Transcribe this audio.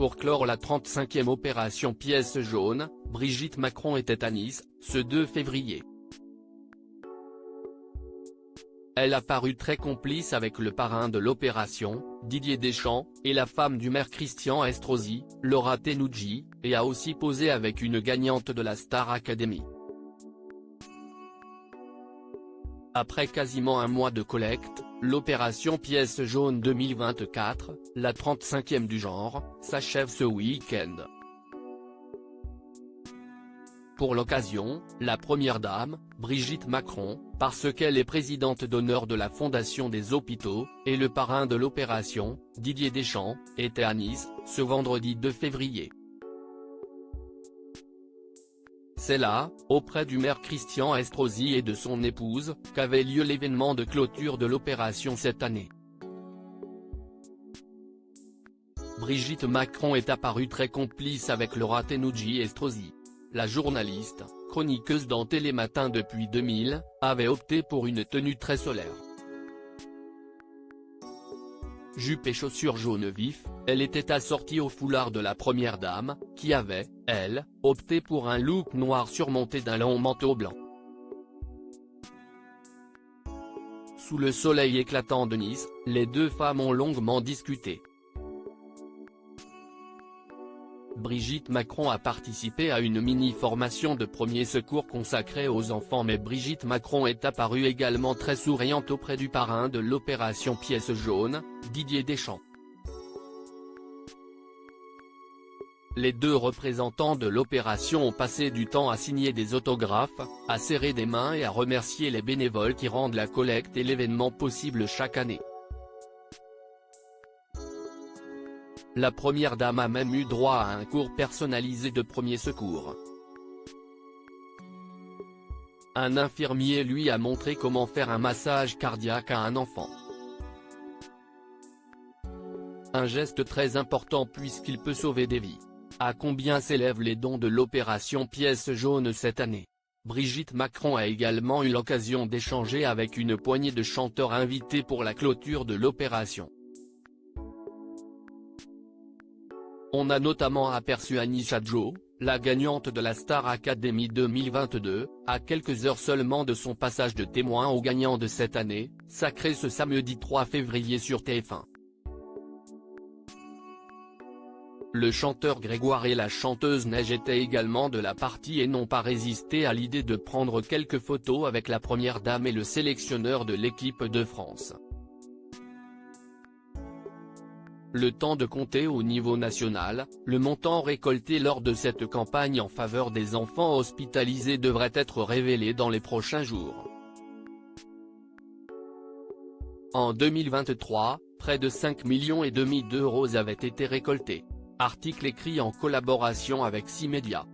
Pour clore la 35e opération Pièce jaune, Brigitte Macron était à Nice, ce 2 février. Elle a paru très complice avec le parrain de l'opération, Didier Deschamps, et la femme du maire Christian Estrosi, Laura Tenucci, et a aussi posé avec une gagnante de la Star Academy. Après quasiment un mois de collecte, l'opération Pièce jaune 2024, la 35e du genre, s'achève ce week-end. Pour l'occasion, la première dame, Brigitte Macron, parce qu'elle est présidente d'honneur de la Fondation des hôpitaux, et le parrain de l'opération, Didier Deschamps, était à Nice, ce vendredi 2 février. C'est là, auprès du maire Christian Estrosi et de son épouse, qu'avait lieu l'événement de clôture de l'opération cette année. Brigitte Macron est apparue très complice avec Laura Tenucci Estrosi. La journaliste, chroniqueuse dans Télématin depuis 2000, avait opté pour une tenue très solaire. Jupe et chaussures jaune vif, elle était assortie au foulard de la première dame, qui avait, elle, opté pour un look noir surmonté d'un long manteau blanc. Sous le soleil éclatant de Nice, les deux femmes ont longuement discuté. Brigitte Macron a participé à une mini-formation de premiers secours consacrée aux enfants, mais Brigitte Macron est apparue également très souriante auprès du parrain de l'opération Pièce jaune, Didier Deschamps. Les deux représentants de l'opération ont passé du temps à signer des autographes, à serrer des mains et à remercier les bénévoles qui rendent la collecte et l'événement possible chaque année. La première dame a même eu droit à un cours personnalisé de premiers secours. Un infirmier lui a montré comment faire un massage cardiaque à un enfant. Un geste très important puisqu'il peut sauver des vies. À combien s'élèvent les dons de l'opération Pièce jaune cette année? Brigitte Macron a également eu l'occasion d'échanger avec une poignée de chanteurs invités pour la clôture de l'opération. On a notamment aperçu Anisha Joe, la gagnante de la Star Academy 2022, à quelques heures seulement de son passage de témoin au gagnant de cette année, sacré ce samedi 3 février sur TF1. Le chanteur Grégoire et la chanteuse Neige étaient également de la partie et n'ont pas résisté à l'idée de prendre quelques photos avec la première dame et le sélectionneur de l'équipe de France. Le temps de compter au niveau national, le montant récolté lors de cette campagne en faveur des enfants hospitalisés devrait être révélé dans les prochains jours. En 2023, près de 5,5 millions d'euros avaient été récoltés. Article écrit en collaboration avec 6 médias.